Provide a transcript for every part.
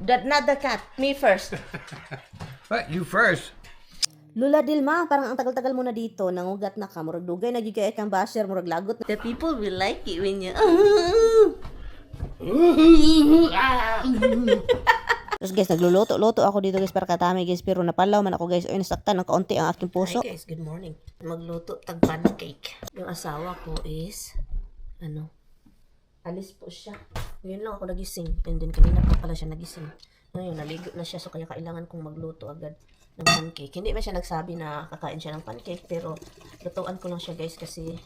Not the cat. Me first. What? You first? Lula Dilma, parang ang tagal-tagal mo na dito, nangugat na ka, murag dugay na gigay kang basher, murag lagot. The people will like it when you... Tapos guys, nagluluto-luto ako dito guys para katami guys, pero napalaw man ako guys. Ay, nasaktan ng kaunti ang aking puso. Hi guys, good morning. Magluto tag pancake. Yung asawa ko is, alis po siya. Ngayon lang ako nagising, and then kanina pa pala siya nagising. Ngayon, naligo na siya, so kaya kailangan kong magluto agad ng pancake. Hindi ba siya nagsabi na kakain siya ng pancake, pero lutuan ko lang siya guys kasi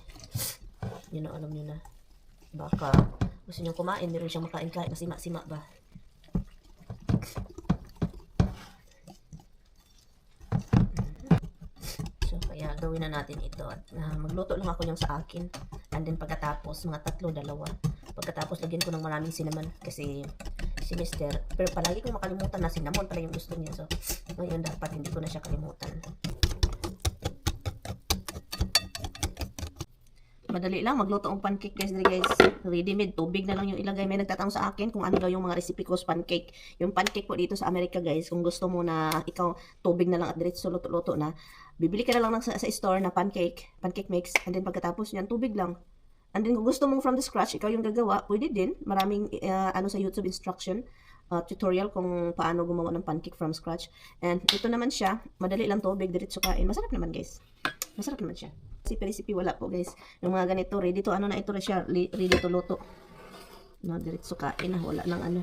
alam niyo na, baka gusto niyang kumain, meron siyang makain kahit masima-sima ba. So kaya gawin na natin ito at magluto lang ako yung sa akin, and then pagkatapos mga 3, 2, pagkatapos lagyan ko ng maraming cinnamon kasi si Mister, pero palagi kong makalimutan na cinnamon pala yung gusto niya. So, ngayon dapat hindi ko na siya kalimutan. Madali lang magluto ng pancake guys. Ready made, tubig na lang yung ilagay. May nagtatanong sa akin kung ano daw yung mga recipe ko sa pancake. Yung pancake po dito sa Amerika guys, kung gusto mo na ikaw tubig na lang at diretso luto-luto na, bibili ka na lang sa store na pancake mix, and then pagkatapos niyan tubig lang. And then kung gusto mong from the scratch, ikaw yung gagawa, pwede din. Maraming sa YouTube instruction, tutorial kung paano gumawa ng pancake from scratch. And ito naman siya, madali lang tubig, diretso kain. Masarap naman guys. Masarap naman siya. Recipe wala po guys. Yung mga ganito, ready to ito na siya, ready to luto. No, diretso kain na, wala nang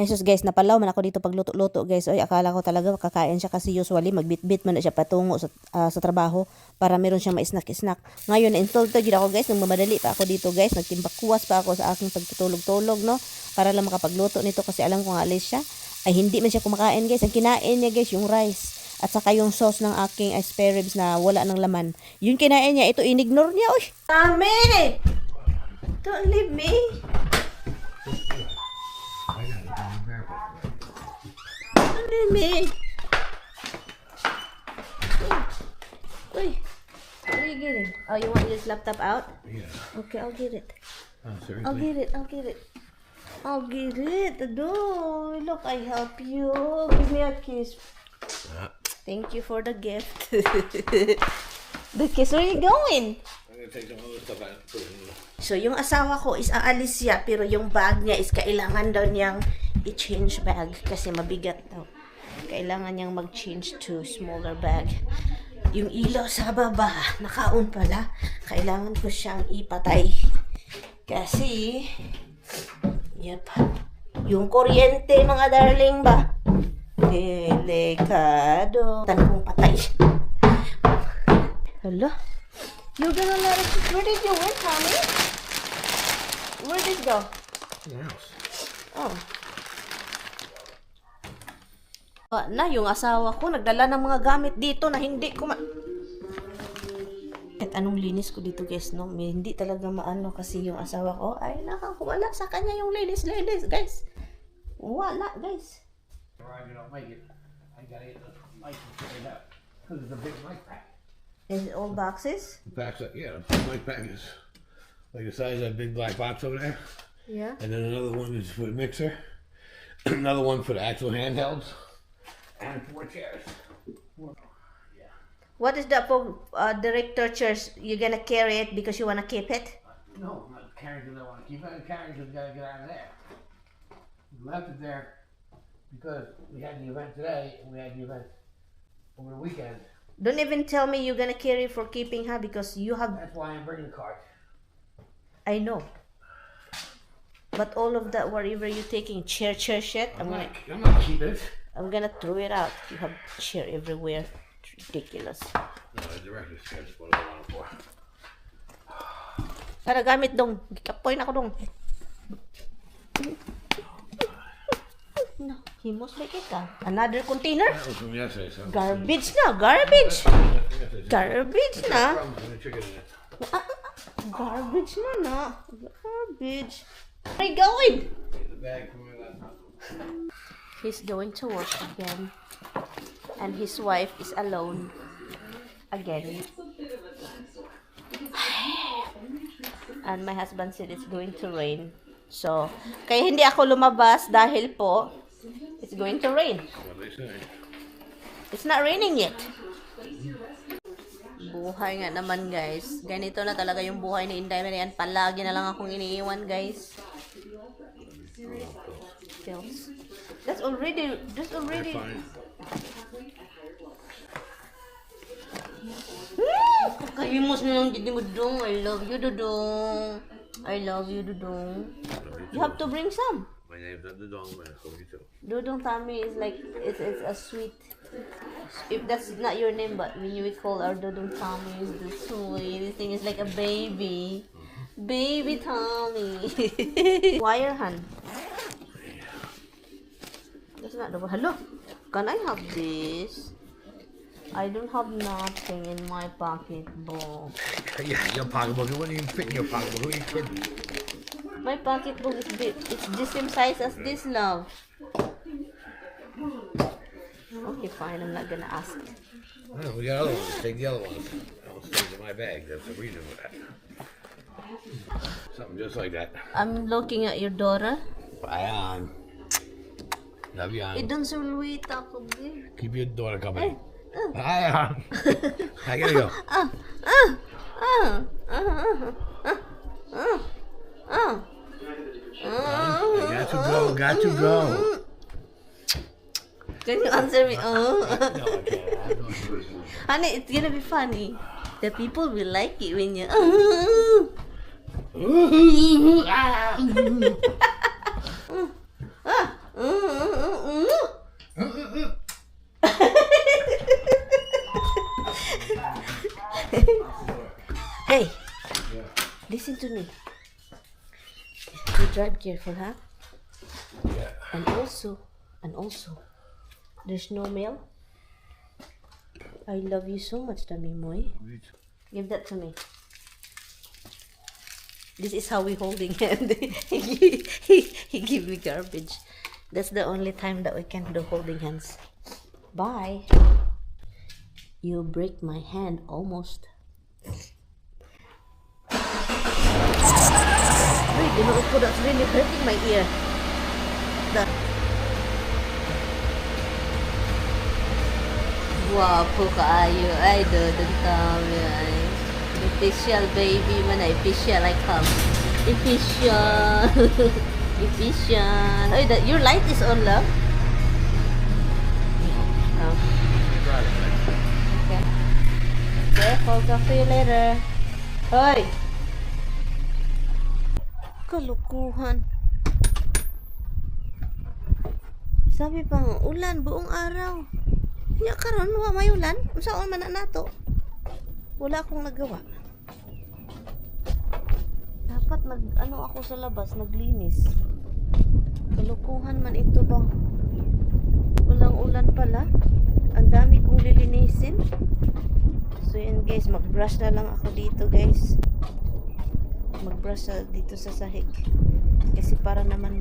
Ay sus guys, napalaw man ako dito pagluto-luto guys. Oy, akala ko talaga kakain siya kasi usually magbitbit man na siya patungo sa trabaho para meron siyang ma-snack-snack. Ngayon, na-insulted yun ako guys, nang mamadali pa ako dito guys. Nagtimbakkuwas pa ako sa aking pagtutulog-tulog, no? Para lang makapagluto nito kasi alam ko nga alis siya. Ay hindi man siya kumakain guys. Ang kinain niya guys, yung rice. At saka yung sauce ng aking spare ribs na wala ng laman. Yung kinain niya, ito inignore niya. Uy! Mami! Don't leave me! Me. Uy. What are you getting? Oh, you want this laptop out? Yeah. Okay, I'll get it. Oh, seriously? I'll get it. I'll get it. No, look, I help you. Give me a kiss. Thank you for the gift. The kiss, where are you going? I'm gonna take some other stuff out and put it in. So, yung asawa ko is aalis siya, pero yung bag niya is kailangan daw niyang i-change bag kasi mabigat daw. Kailangan niyang mag-change to smaller bag. Yung ilaw sa baba, naka-on pala. Kailangan ko siyang ipatay. Kasi, yung kuryente mga darling ba? Delikado. Tanong patay. Hala? You're gonna let it... Where did you went, mommy? Where did it go? In the house. Oh. Yung asawa ko, nagdala ng mga gamit dito na hindi ko At anong linis ko dito guys, no? Hindi talaga maano kasi yung asawa ko, ay wala sa kanya yung linis guys. Wala guys. I don't make it. I gotta get the mic and figure it out. Because it's a big mic pack. Is it all boxes? The pack's like, yeah, the mic pack is like the size of that big black box over there. Yeah. And then another one is for the mixer. Another one for the actual handhelds. And 4 chairs. Yeah. What is the director chairs? You gonna carry it because you wanna keep it? No, I'm not carrying because I want to keep it. I'm carrying because I gotta get out of there. We left it there because we had the event today and we had the event over the weekend. Don't even tell me you're gonna carry for keeping her because you have... That's why I'm bringing the cart. I know. But all of that, wherever you're taking chair shit, I'm not keeping it. I'm gonna throw it out. You have chair everywhere. It's ridiculous. No, the director's chair is what I want it for. Tara, gamit dong. Kapoy na ako dong. No, himos ba ka? Another container? That was from yesterday. So Garbage na, garbage. Garbage na. Garbage na. Garbage. Where are you going? The bag from my laptop. He's going to work again. And his wife is alone. again. And my husband said it's going to rain. So, kaya hindi ako lumabas dahil po, it's going to rain. What they say. It's not raining yet. Buhay nga naman, guys. Ganito na talaga yung buhay ni Inday Marian. Palagi na lang akong iniiwan, guys. Pills. That's already. Fine. Kakayimos na lang dito mo, Dudong. I love you, Dudong. I love you, Dudong. You have to bring some. My name's not the dong man. So you too. Dudong Tommy is like, it's a sweet. If that's not your name, but when we call our Dudong Tommy is the sweetest thing. It's like a baby. Baby Tommy. Wire hand. That's not the one. Hello. Can I have this? I don't have nothing in my pocketbook. Yeah, your pocketbook. It wouldn't even fit in your pocketbook. Who are you kidding? My pocketbook is big. It's the same size as this, love. Okay, fine. I'm not gonna ask. No, we got other ones. Take the other ones. I'll save in my bag. That's the reason for that. Something just like that. I'm looking at your daughter. Ayan. Love you, Ayan. Don't wait ako, babe. Keep your daughter company. Ayan. I gotta go. Got to go. Got to go. Can you answer me? No, I can't. Honey, it's gonna be funny. The people will like it when you. Hey, listen to me. You drive careful, huh? Yeah. And also, there's no mail. I love you so much, Tami Moy. Give that to me. This is how we holding hand. he give me garbage. That's the only time that we can do holding hands. Bye. You break my hand almost. Wait, you know, that's really hurting my ear. Guwapo kaayo ay Dudong Tommy ay. Official baby man ay official I come. Official. Official. Oy, your light is on, love. Oh. Okay. Careful, talk to you later. Hoy! Kalukuhan. Sabi pa nga, ulan buong araw. Nya karon wa may ulan. Unsaon man na nato? Wala akong nagawa. Dapat ako sa labas, naglinis. Kalukuhan man ito ba? Walang ulan pala. Ang dami kong lilinisin. So yun guys, mag-brush na lang ako dito guys. Mag-brush dito sa sahig. Kasi para naman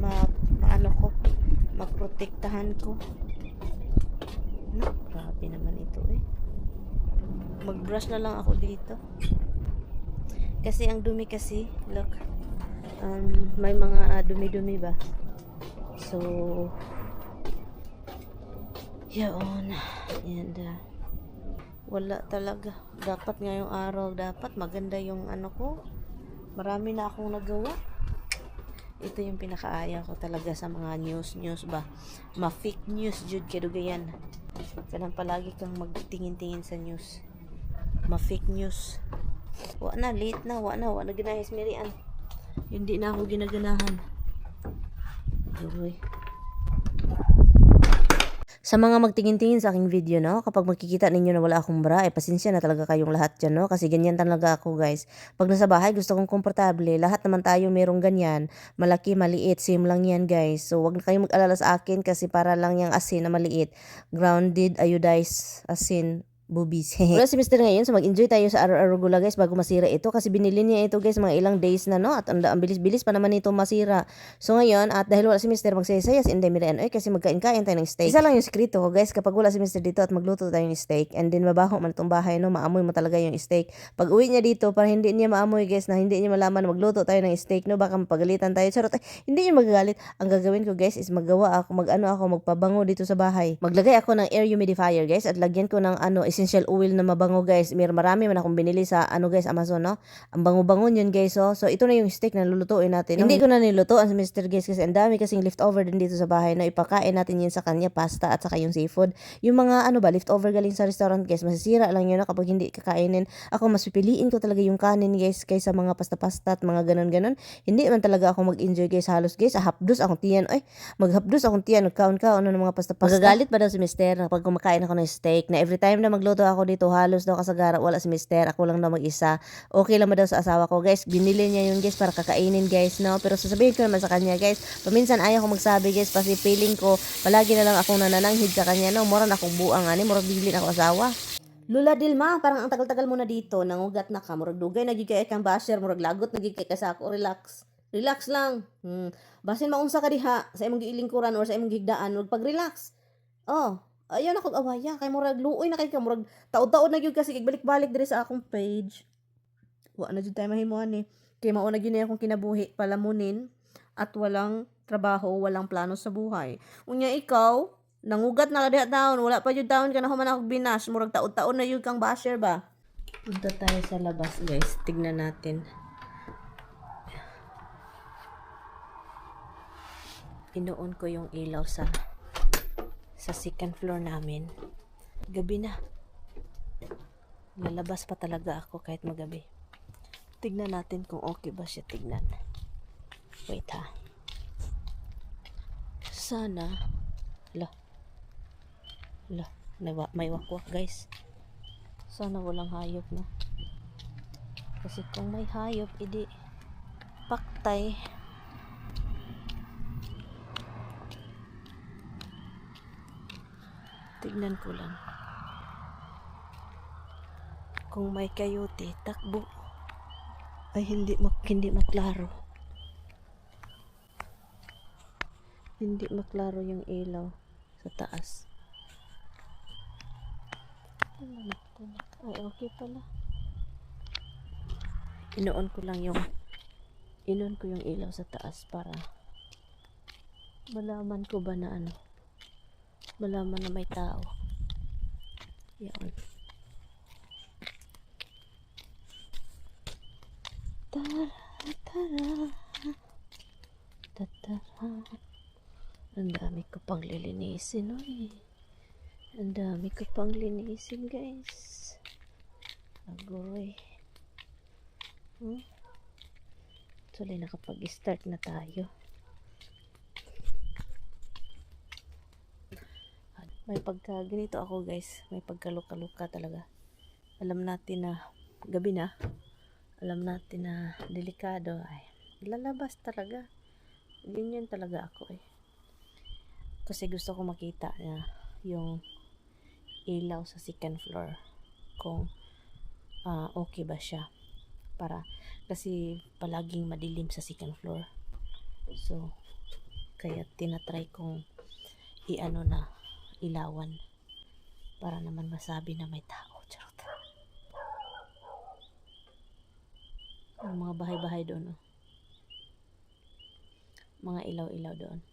maprotektahan ko. No, grabe naman ito eh. Mag-brush na lang ako dito. Kasi ang dumi kasi, look. May mga dumi-dumi ba? So, yun. And, wala talaga. Dapat ngayong araw, dapat maganda yung ko. Marami na akong nagawa. Ito yung pinakaaya ko talaga sa mga news ba. Ma-fake news, jud kadugayan. Kanang palagi kang magtingin-tingin sa news. Ma-fake news. Wa na, late na, wa na ginahis mirian. Hindi na ako ginaganahan. Uy. Sa mga magtingin-tingin sa aking video, no, kapag makikita ninyo na wala akong bra, pasensya na talaga kayong lahat dyan, no, kasi ganyan talaga ako, guys. Pag nasa bahay, gusto kong komportable, lahat naman tayo merong ganyan, malaki, maliit, same lang yan, guys. So, wag na kayong mag-alala sa akin kasi para lang yung asin na maliit. Grounded, iodized asin, boobies. Wala si Mr. ngayon, so mag-enjoy tayo sa araw-araw gula guys bago masira ito kasi binili niya ito guys mga ilang days na no at ang bilis-bilis pa naman ito masira. So ngayon at dahil wala si Mr. magsayas in the miran kasi magkain-kain tayo ng steak. Isa lang yung sekreto ko guys kapag wala si Mr. dito at magluto tayo ng steak and then mabaho man itong bahay no maamoy mo talaga yung steak. Pag uwi niya dito para hindi niya maamoy guys na hindi niya malaman magluto tayo ng steak no baka mapagalitan tayo. Charot hindi niya magagalit. Ang gagawin ko guys is magpabango dito sa bahay. Maglagay ako ng air humidifier guys at lagyan ko ng essential oil na mabango guys. Marami man akong binili sa guys Amazon no. Ang bango-bango yun guys oh. So ito na yung steak na lulutuin natin. No? Hindi ko na nilutuan sa Mr. guys kasi ang dami kasing leftover din dito sa bahay no. Ipakain natin yun sa kanya pasta at saka yung seafood. Yung mga leftover galing sa restaurant guys masisira lang yun no, kapag hindi kakainin. Ako mas pipiliin ko talaga yung kanin guys kaysa mga pasta-pasta at mga ganon-ganon. Hindi man talaga ako mag-enjoy guys halos guys. Hapdos akong tiyan. Ay maghapdos akong tiyan. Nagkaon-kaon ng mga pasta-pasta. Magagalit ba daw si Mr. kapag kumakain ako ng steak na every time na magluto ako dito halos daw kasagara wala si Mr. Ako lang daw mag-isa. Okay lang daw sa asawa ko guys. Binili niya yun guys para kakainin guys no. Pero sasabihin ko naman sa kanya guys. Paminsan ayaw ko magsabi guys kasi feeling ko palagi na lang akong nanananghid sa kanya no. Mura na akong buang ani. Mura bilin ako asawa. Lula Dilma, parang ang tagal-tagal mo na dito. Nangugat na ka. Murag dugay nagigay kang basher. Murag lagot nagigay ka sa ako. Relax. Relax lang. Basin maunsa ka diha sa imong giilingkuran or sa imong gigdaan. Huwag pag-relax. Oh. Ayun ako awaya kay murag luoy na kay ka murag taud-taud na gyud kasi balik-balik diri sa akong page. Wa na jud tayo mahimuan ni. Kay mao na gyud na akong kinabuhi palamunin at walang trabaho, walang plano sa buhay. Unya ikaw, nangugat na diha taon, wala pa jud taon ka na human ako binash, murag taud-taud na jud kang basher ba. Punta tayo sa labas, guys. Tignan natin. Inoon ko yung ilaw sa second floor namin. Gabi na. Lalabas pa talaga ako kahit magabi. Tignan natin kung okay ba siya tignan. Wait ha. Sana. May wakwak guys. Sana walang hayop no. Kasi kung may hayop, edi paktay. Tignan ko lang. Kung may coyote, takbo. Ay, hindi maklaro. Hindi maklaro yung ilaw sa taas. Ay, okay pala. Inoon ko yung ilaw sa taas para malaman ko ba na malaman na may tao. Yan. Ang dami ko pang lilinisin Ang dami ko pang linisin guys. Agoy. Tuloy nakapag-start na tayo. May pagka ganito ako guys, may pagkaluka-luka talaga. Alam natin na gabi na, alam natin na delikado ay lalabas talaga. Ganyan talaga ako kasi gusto ko makita na yung ilaw sa second floor kung okay ba siya kasi palaging madilim sa second floor. So kaya tinatry kong ilawan para naman masabi na may tao. Charot. Ang mga bahay-bahay doon mga ilaw-ilaw doon.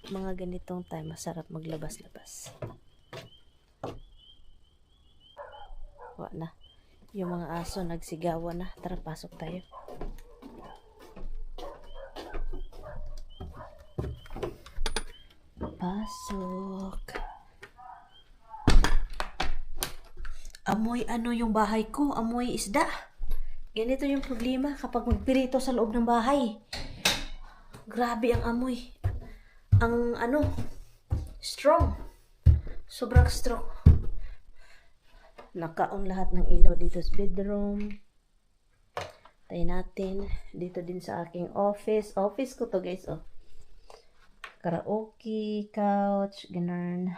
Mga ganitong time masarap maglabas-labas. Wa na. Yung mga aso nagsigawan na. Tara, pasok tayo. Pasok. Amoy yung bahay ko? Amoy isda. Ganito yung problema kapag magpirito sa loob ng bahay. Grabe ang amoy. Ang strong. Sobrang strong. Nakaon lahat ng ilaw dito sa bedroom. Tayo natin. Dito din sa aking office. Office ko to guys Karaoke, couch, ganun.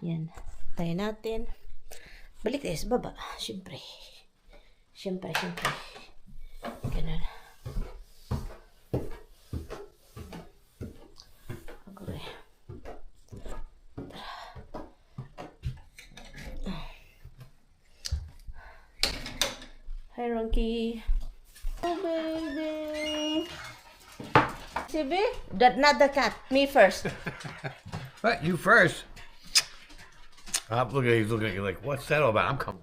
Yan. Tayo natin. Balik tayo sa baba. Siyempre. Siyempre. Ganun. Agore. Hi, Ronky. Oh, baby. Sibi? Not the cat. Me first. What? You first? Look at he's looking at you like, what's that all about? I'm coming.